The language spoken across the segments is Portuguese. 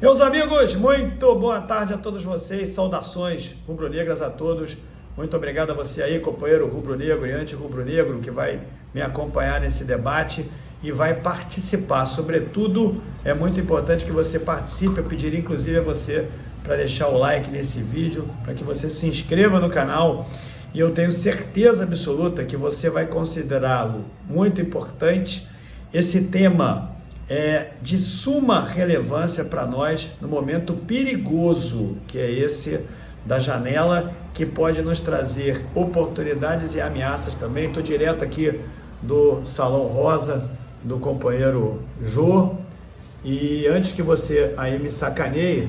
Meus amigos, muito boa tarde a todos vocês, saudações rubro-negras a todos, muito obrigado a você aí, companheiro rubro-negro e anti-rubro-negro, que vai me acompanhar nesse debate e vai participar. Sobretudo, é muito importante que você participe. Eu pediria inclusive a você para deixar o like nesse vídeo, para que você se inscreva no canal, e eu tenho certeza absoluta que você vai considerá-lo muito importante. Esse tema é de suma relevância para nós no momento perigoso que é esse da janela, que pode nos trazer oportunidades e ameaças também. Estou direto aqui do Salão Rosa do companheiro Jô, e antes que você aí me sacaneie,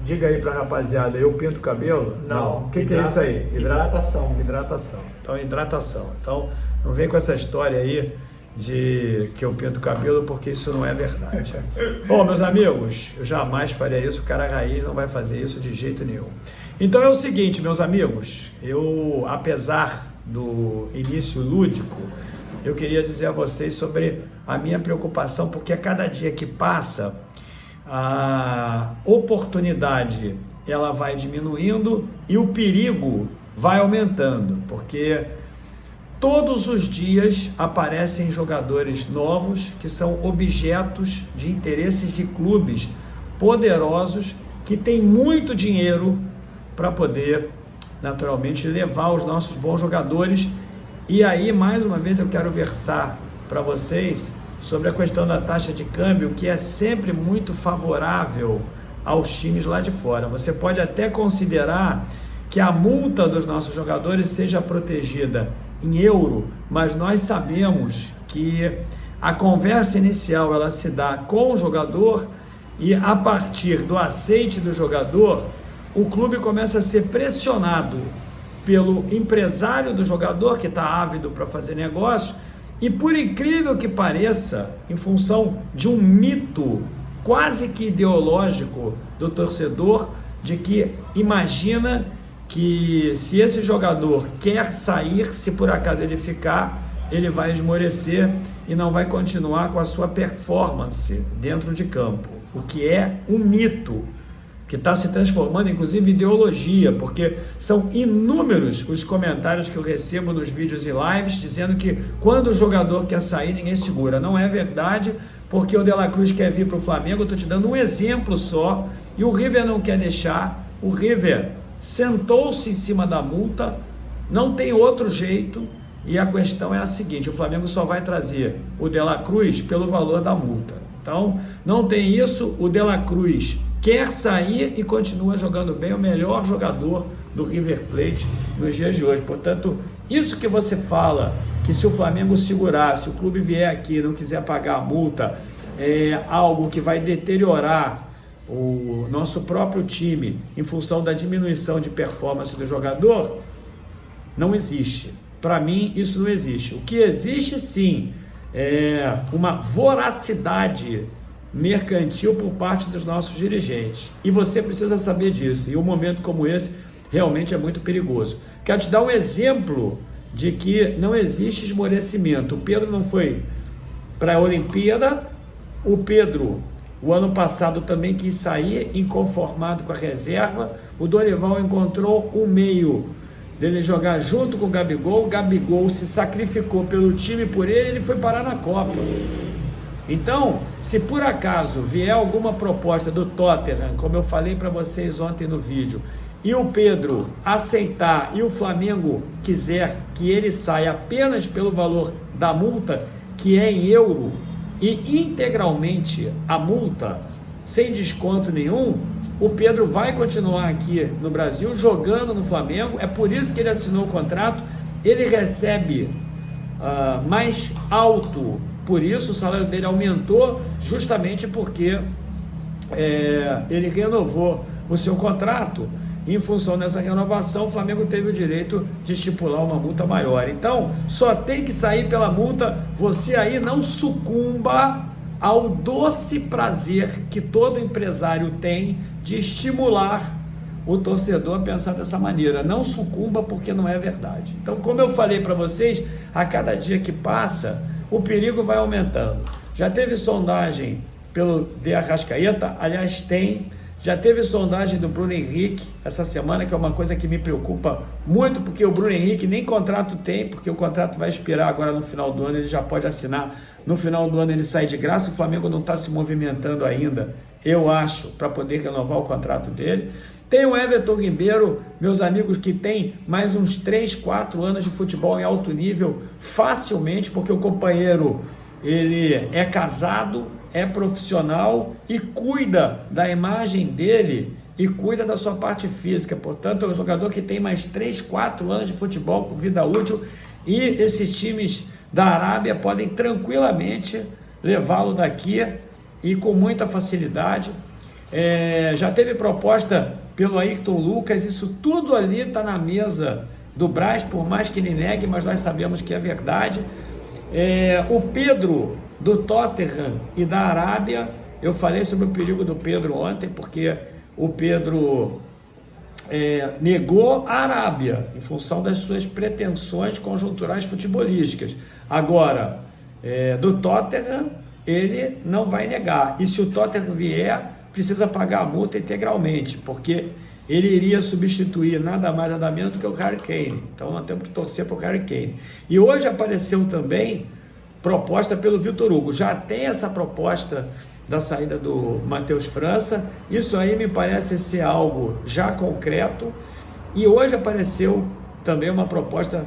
diga aí para a rapaziada, eu pinto o cabelo? Não. O que é isso aí? Hidratação. Hidratação. Então, hidratação. Então, não vem com essa história aí de que eu pinto o cabelo, porque isso não é verdade. Bom, meus amigos, eu jamais faria isso, o cara raiz não vai fazer isso de jeito nenhum. Então é o seguinte, meus amigos, eu, apesar do início lúdico, eu queria dizer a vocês sobre a minha preocupação, porque a cada dia que passa, a oportunidade ela vai diminuindo e o perigo vai aumentando, porque todos os dias aparecem jogadores novos que são objetos de interesses de clubes poderosos que têm muito dinheiro para poder, naturalmente, levar os nossos bons jogadores. E aí, mais uma vez, eu quero versar para vocês sobre a questão da taxa de câmbio, que é sempre muito favorável aos times lá de fora. Você pode até considerar que a multa dos nossos jogadores seja protegida em euro, mas nós sabemos que a conversa inicial ela se dá com o jogador, e a partir do aceite do jogador, o clube começa a ser pressionado pelo empresário do jogador, que está ávido para fazer negócio, e por incrível que pareça, em função de um mito quase que ideológico do torcedor, de que imagina que se esse jogador quer sair, se por acaso ele ficar, ele vai esmorecer e não vai continuar com a sua performance dentro de campo, o que é um mito que está se transformando inclusive em ideologia, porque são inúmeros os comentários que eu recebo nos vídeos e lives dizendo que quando o jogador quer sair, ninguém segura. Não é verdade, porque o De La Cruz quer vir para o Flamengo. Eu estou te dando um exemplo só, e o River não quer deixar. O River sentou-se em cima da multa, não tem outro jeito, e a questão é a seguinte: o Flamengo só vai trazer o De La Cruz pelo valor da multa. Então, não tem isso. O De La Cruz quer sair e continua jogando bem, o melhor jogador do River Plate nos dias de hoje. Portanto, isso que você fala, que se o Flamengo segurar, se o clube vier aqui e não quiser pagar a multa, é algo que vai deteriorar o nosso próprio time em função da diminuição de performance do jogador, não existe. Para mim, isso não existe. O que existe, sim, é uma voracidade mercantil por parte dos nossos dirigentes, e você precisa saber disso, e um momento como esse realmente é muito perigoso. Quero te dar um exemplo de que não existe esmorecimento. O Pedro não foi para a Olimpíada, o Pedro o ano passado também quis sair, inconformado com a reserva. O Dorival encontrou um meio dele jogar junto com o Gabigol se sacrificou pelo time, por ele foi parar na Copa. Então, se por acaso vier alguma proposta do Tottenham, como eu falei para vocês ontem no vídeo, e o Pedro aceitar e o Flamengo quiser que ele saia apenas pelo valor da multa, que é em euro, e integralmente a multa, sem desconto nenhum, o Pedro vai continuar aqui no Brasil jogando no Flamengo. É por isso que ele assinou o contrato. Ele recebe mais alto, por isso o salário dele aumentou, justamente porque ele renovou o seu contrato. Em função dessa renovação, o Flamengo teve o direito de estipular uma multa maior. Então, só tem que sair pela multa. Você aí não sucumba ao doce prazer que todo empresário tem de estimular o torcedor a pensar dessa maneira. Não sucumba, porque não é verdade. Então, como eu falei para vocês, a cada dia que passa, o perigo vai aumentando. Já teve sondagem pelo De Arrascaeta. Aliás, já teve sondagem do Bruno Henrique essa semana, que é uma coisa que me preocupa muito, porque o Bruno Henrique nem contrato tem, porque o contrato vai expirar agora no final do ano, ele já pode assinar. No final do ano ele sai de graça, o Flamengo não está se movimentando ainda, eu acho, para poder renovar o contrato dele. Tem o Everton Ribeiro, meus amigos, que tem mais uns 3, 4 anos de futebol em alto nível, facilmente, porque o companheiro, ele é casado, é profissional e cuida da imagem dele e cuida da sua parte física. Portanto, é um jogador que tem mais 3, 4 anos de futebol com vida útil, e esses times da Arábia podem tranquilamente levá-lo daqui e com muita facilidade. Já teve proposta pelo Ayrton Lucas, isso tudo ali está na mesa do Brás, por mais que ele negue, mas nós sabemos que é verdade. O Pedro do Tottenham e da Arábia, eu falei sobre o perigo do Pedro ontem, porque o Pedro negou a Arábia em função das suas pretensões conjunturais futebolísticas. Agora, do Tottenham, ele não vai negar, e se o Tottenham vier, precisa pagar a multa integralmente, porque ele iria substituir nada mais nada menos do que o Harry Kane. Então nós temos que torcer para o Harry Kane. E hoje apareceu também proposta pelo Vitor Hugo. Já tem essa proposta da saída do Matheus França. Isso aí me parece ser algo já concreto. E hoje apareceu também uma proposta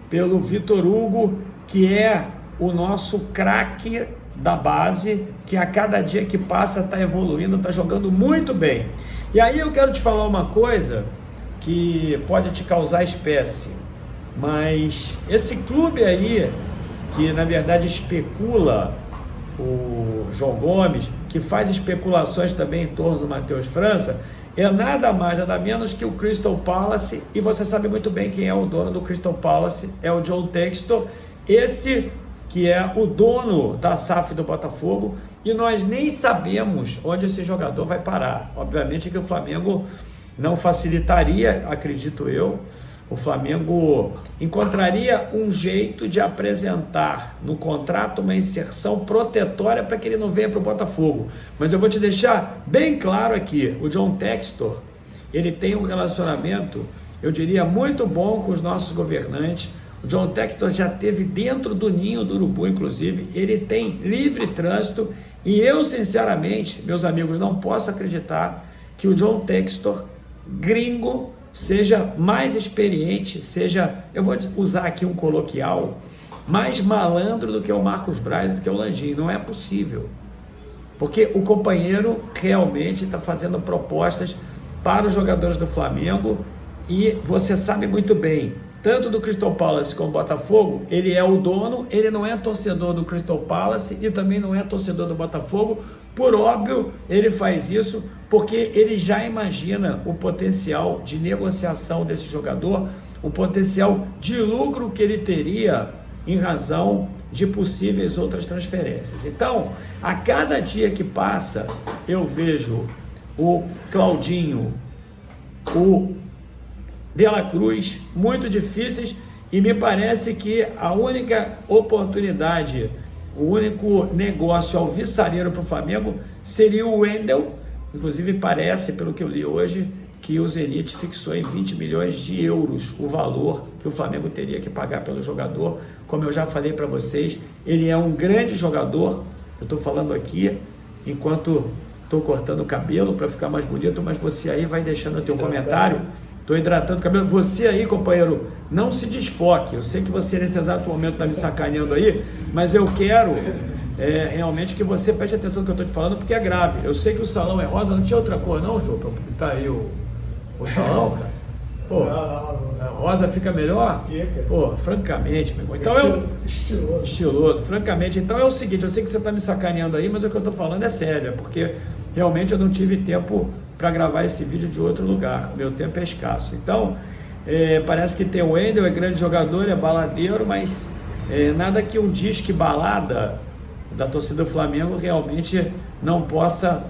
pelo Vitor Hugo, que é o nosso craque da base, que a cada dia que passa está evoluindo, está jogando muito bem. E aí eu quero te falar uma coisa que pode te causar espécie, mas esse clube aí, que na verdade especula o João Gomes, que faz especulações também em torno do Matheus França, é nada mais, nada menos que o Crystal Palace, e você sabe muito bem quem é o dono do Crystal Palace, é o John Textor, esse que é o dono da SAF do Botafogo, e nós nem sabemos onde esse jogador vai parar. Obviamente que o Flamengo não facilitaria, acredito eu. O Flamengo encontraria um jeito de apresentar no contrato uma inserção protetória para que ele não venha para o Botafogo. Mas eu vou te deixar bem claro aqui, o John Textor, ele tem um relacionamento, eu diria, muito bom com os nossos governantes. O John Textor já esteve dentro do ninho do urubu, inclusive, ele tem livre trânsito, e eu, sinceramente, meus amigos, não posso acreditar que o John Textor, gringo, seja mais experiente, seja, eu vou usar aqui um coloquial, mais malandro do que o Marcos Braz, do que o Landim. Não é possível, porque o companheiro realmente está fazendo propostas para os jogadores do Flamengo, e você sabe muito bem, tanto do Crystal Palace como do Botafogo, ele é o dono, ele não é torcedor do Crystal Palace e também não é torcedor do Botafogo. Por óbvio, ele faz isso porque ele já imagina o potencial de negociação desse jogador, o potencial de lucro que ele teria em razão de possíveis outras transferências. Então, a cada dia que passa, eu vejo o Claudinho, o De La Cruz muito difíceis, e me parece que a única oportunidade, o único negócio alvissareiro para o Flamengo seria o Wendel. Inclusive parece, pelo que eu li hoje, que o Zenit fixou em 20 milhões de euros o valor que o Flamengo teria que pagar pelo jogador. Como eu já falei para vocês, ele é um grande jogador. Eu estou falando aqui enquanto estou cortando o cabelo para ficar mais bonito, mas você aí vai deixando o teu comentário. Estou hidratando o cabelo. Você aí, companheiro, não se desfoque. Eu sei que você nesse exato momento está me sacaneando aí, mas eu quero realmente que você preste atenção no que eu estou te falando, porque é grave. Eu sei que o salão é rosa, não tinha outra cor não, João, para pintar aí o salão, cara? Pô, a rosa fica melhor? Fica. Pô, francamente, meu irmão. Então estiloso. Francamente, então é o seguinte, eu sei que você está me sacaneando aí, mas o que eu estou falando é sério, porque realmente eu não tive tempo para gravar esse vídeo de outro lugar, meu tempo é escasso. Então, parece que tem o Wendel, é grande jogador, é baladeiro, mas nada que um disque balada da torcida do Flamengo realmente não possa,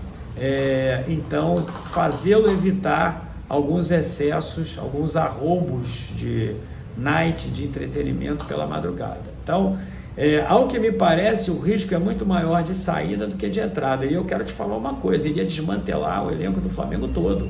então, fazê-lo evitar alguns excessos, alguns arroubos de night, de entretenimento pela madrugada. Então, Ao que me parece, o risco é muito maior de saída do que de entrada. E eu quero te falar uma coisa, iria desmantelar o elenco do Flamengo todo.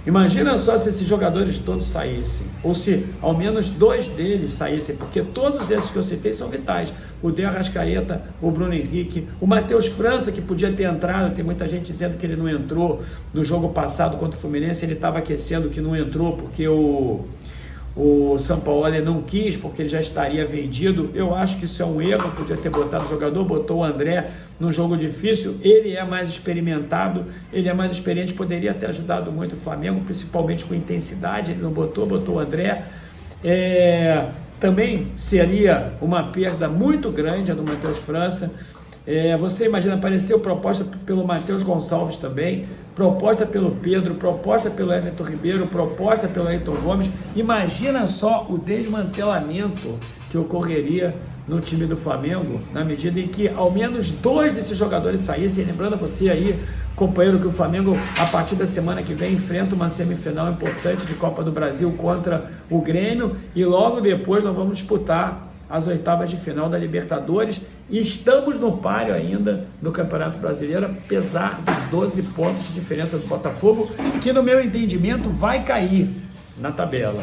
Imagina só se esses jogadores todos saíssem, ou se ao menos 2 deles saíssem, porque todos esses que eu citei são vitais. O De Arrascaeta, o Bruno Henrique, o Matheus França, que podia ter entrado, tem muita gente dizendo que ele não entrou no jogo passado contra o Fluminense, ele estava aquecendo que não entrou porque o Sampaoli não quis, porque ele já estaria vendido. Eu acho que isso é um erro, podia ter botado o jogador, botou o André num jogo difícil, ele é mais experimentado, ele é mais experiente, poderia ter ajudado muito o Flamengo, principalmente com intensidade, ele não botou o André. Também seria uma perda muito grande a do Matheus França. Você imagina, apareceu proposta pelo Matheus Gonçalves também, proposta pelo Pedro, proposta pelo Everton Ribeiro, proposta pelo Ayrton Gomes. Imagina só o desmantelamento que ocorreria no time do Flamengo, na medida em que ao menos 2 desses jogadores saíssem. Lembrando a você aí, companheiro, que o Flamengo, a partir da semana que vem, enfrenta uma semifinal importante de Copa do Brasil contra o Grêmio, e logo depois nós vamos disputar as oitavas de final da Libertadores, e estamos no páreo ainda do Campeonato Brasileiro, apesar dos 12 pontos de diferença do Botafogo, que no meu entendimento vai cair na tabela.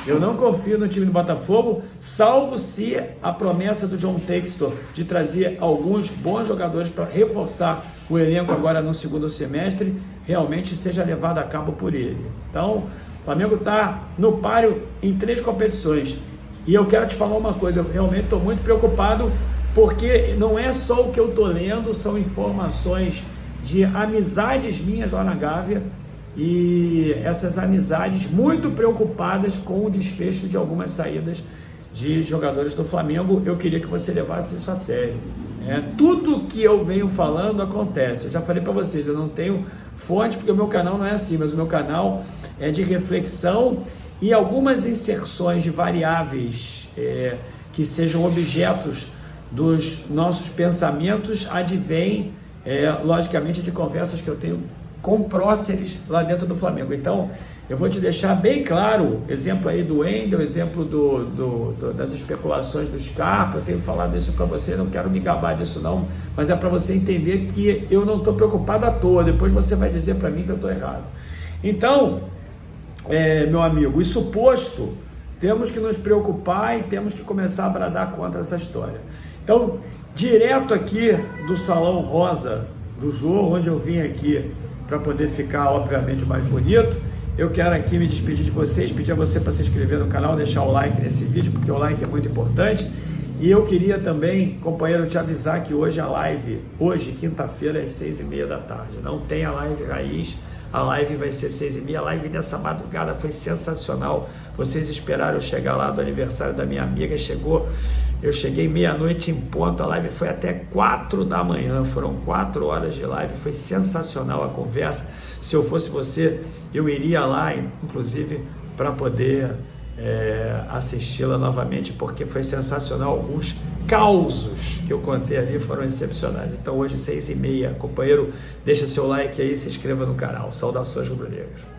Eu não confio no time do Botafogo, salvo se a promessa do John Textor de trazer alguns bons jogadores para reforçar o elenco agora no segundo semestre realmente seja levada a cabo por ele. Então, o Flamengo está no páreo em 3 competições. E eu quero te falar uma coisa, eu realmente estou muito preocupado, porque não é só o que eu estou lendo, são informações de amizades minhas lá na Gávea, e essas amizades muito preocupadas com o desfecho de algumas saídas de jogadores do Flamengo. Eu queria que você levasse isso a sério. Tudo que eu venho falando acontece. Eu já falei para vocês, eu não tenho fonte porque o meu canal não é assim, mas o meu canal é de reflexão e algumas inserções de variáveis que sejam objetos dos nossos pensamentos advêm, logicamente, de conversas que eu tenho com próceres lá dentro do Flamengo. Então, eu vou te deixar bem claro, exemplo aí do Wendel, exemplo das especulações do Scarpa, eu tenho falado isso para você, não quero me gabar disso não, mas é para você entender que eu não estou preocupado à toa, depois você vai dizer para mim que eu estou errado. Então, meu amigo, isso posto, temos que nos preocupar e temos que começar a bradar contra essa história. Então, direto aqui do Salão Rosa do Jô, onde eu vim aqui para poder ficar, obviamente, mais bonito, eu quero aqui me despedir de vocês, pedir a você para se inscrever no canal, deixar o like nesse vídeo, porque o like é muito importante. E eu queria também, companheiro, te avisar que hoje a live, quinta-feira, às 6h30 da tarde, não tem a live raiz. A live vai ser 6h30, a live dessa madrugada foi sensacional. Vocês esperaram eu chegar lá do aniversário da minha amiga, eu cheguei meia-noite em ponto, a live foi até 4 da manhã, foram 4 horas de live, foi sensacional a conversa. Se eu fosse você, eu iria lá, inclusive, para poder assisti-la novamente, porque foi sensacional. Alguns causos que eu contei ali foram excepcionais. Então hoje 6h30, companheiro, deixa seu like aí, se inscreva no canal. Saudações rubro-negras.